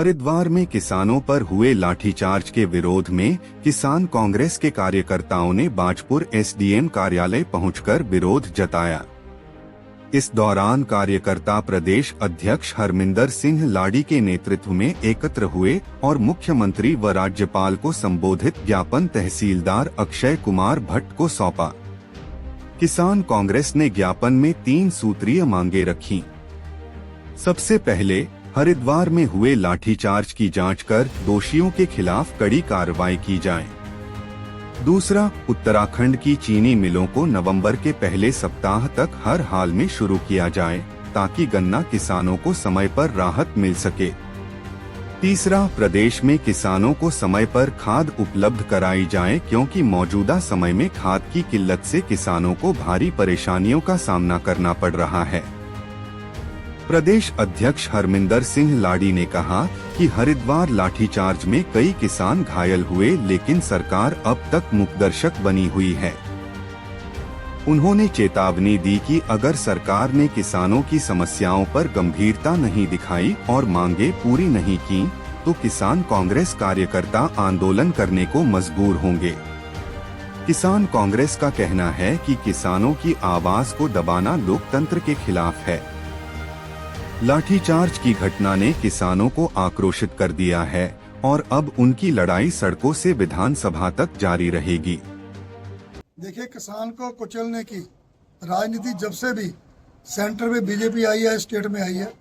हरिद्वार में किसानों पर हुए लाठीचार्ज के विरोध में किसान कांग्रेस के कार्यकर्ताओं ने बाजपुर एसडीएम कार्यालय पहुंचकर विरोध जताया। इस दौरान कार्यकर्ता प्रदेश अध्यक्ष हरमिंदर सिंह लाड़ी के नेतृत्व में एकत्र हुए और मुख्यमंत्री व राज्यपाल को संबोधित ज्ञापन तहसीलदार अक्षय कुमार भट्ट को सौंपा। किसान कांग्रेस ने ज्ञापन में 3 सूत्रीय मांगे रखी। सबसे पहले हरिद्वार में हुए लाठीचार्ज की जांच कर दोषियों के खिलाफ कड़ी कार्रवाई की जाए। दूसरा, उत्तराखंड की चीनी मिलों को नवंबर के पहले सप्ताह तक हर हाल में शुरू किया जाए ताकि गन्ना किसानों को समय पर राहत मिल सके। तीसरा, प्रदेश में किसानों को समय पर खाद उपलब्ध कराई जाए क्योंकि मौजूदा समय में खाद की किल्लत से किसानों को भारी परेशानियों का सामना करना पड़ रहा है। प्रदेश अध्यक्ष हरमिंदर सिंह लाड़ी ने कहा कि हरिद्वार लाठीचार्ज में कई किसान घायल हुए, लेकिन सरकार अब तक मूकदर्शक बनी हुई है। उन्होंने चेतावनी दी कि अगर सरकार ने किसानों की समस्याओं पर गंभीरता नहीं दिखाई और मांगे पूरी नहीं की तो किसान कांग्रेस कार्यकर्ता आंदोलन करने को मजबूर होंगे। किसान कांग्रेस का कहना है कि किसानों की आवाज को दबाना लोकतंत्र के खिलाफ है। लाठीचार्ज की घटना ने किसानों को आक्रोशित कर दिया है और अब उनकी लड़ाई सड़कों से विधानसभा तक जारी रहेगी। देखिए, किसान को कुचलने की राजनीति जब से भी सेंटर में बीजेपी आई है, स्टेट में आई है,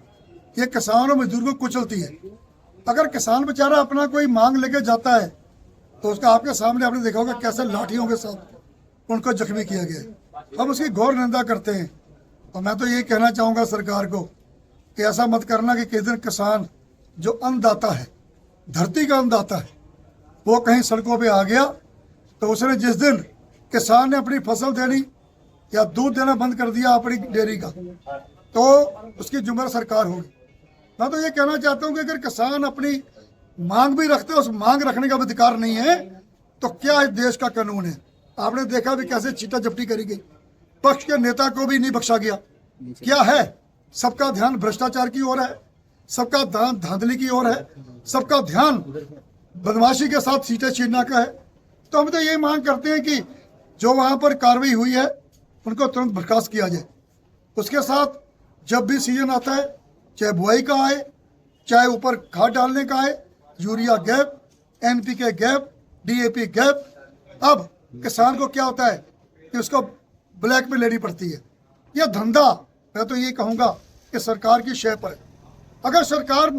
ये किसान और मजदूर को कुचलती है। अगर किसान बेचारा अपना कोई मांग लेके जाता है तो उसका आपके सामने आपने देखा होगा कैसे लाठियों के साथ उनको जख्मी किया गया। हम उसकी घोर निंदा करते हैं। और मैं तो ये कहना चाहूँगा सरकार को कि ऐसा मत करना कि किसी दिन किसान जो अन्नदाता है, धरती का अन्नदाता है, वो कहीं सड़कों पे आ गया तो उसने जिस दिन किसान ने अपनी फसल देनी या दूध देना बंद कर दिया अपनी डेयरी का, तो उसकी जिम्मेदार सरकार होगी। मैं तो ये कहना चाहता हूँ कि अगर किसान अपनी मांग भी रखते हैं, उस मांग रखने का अधिकार नहीं है तो क्या इस देश का कानून है? आपने देखा भी कैसे चीटा जब्ती करी गई, पक्ष के नेता को भी नहीं बख्शा गया। क्या है? सबका ध्यान भ्रष्टाचार की ओर है, सबका ध्यान धांधली की ओर है, सबका ध्यान बदमाशी के साथ सीटें छीनने का है। तो हम तो ये मांग करते हैं कि जो वहां पर कार्रवाई हुई है उनको तुरंत बर्खास्त किया जाए। उसके साथ जब भी सीजन आता है, चाहे बुआई का आए, चाहे ऊपर खाद डालने का आए, urea gap, NPK gap, DAP gap, अब किसान को क्या होता है कि उसको ब्लैक में लेनी पड़ती है। यह धंधा मैं तो ये कहूँगा कि सरकार की शय पर है। अगर सरकार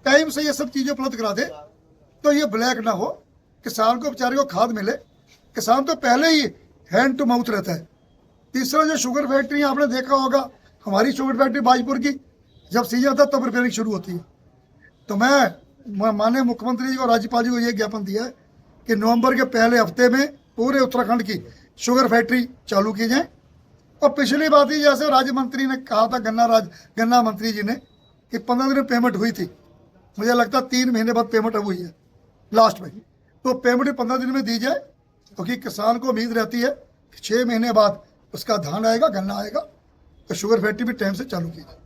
टाइम से ये सब चीज़ें उपलब्ध करा दे तो ये ब्लैक ना हो, किसान को बेचारे को खाद मिले। किसान तो पहले ही हैंड टू माउथ रहता है। तीसरा, जो शुगर फैक्ट्री आपने देखा होगा, हमारी शुगर फैक्ट्री बाजपुर की जब सीजन आता तब रिपेयरिंग शुरू होती है। तो मैं माननीय मुख्यमंत्री जी और राज्यपाल जी को ये ज्ञापन दिया है कि नवंबर के पहले हफ्ते में पूरे उत्तराखंड की शुगर फैक्ट्री चालू की जाए। और पिछली बात ही जैसे राज्य मंत्री ने कहा था, गन्ना मंत्री जी ने, कि 15 दिन में पेमेंट हुई थी। मुझे लगता है 3 महीने बाद पेमेंट अब हुई है लास्ट में। तो पेमेंट 15 दिन में दी जाए क्योंकि किसान को उम्मीद रहती है कि 6 महीने बाद उसका धान आएगा, गन्ना आएगा, तो शुगर फैक्ट्री भी टाइम से चालू की जाए।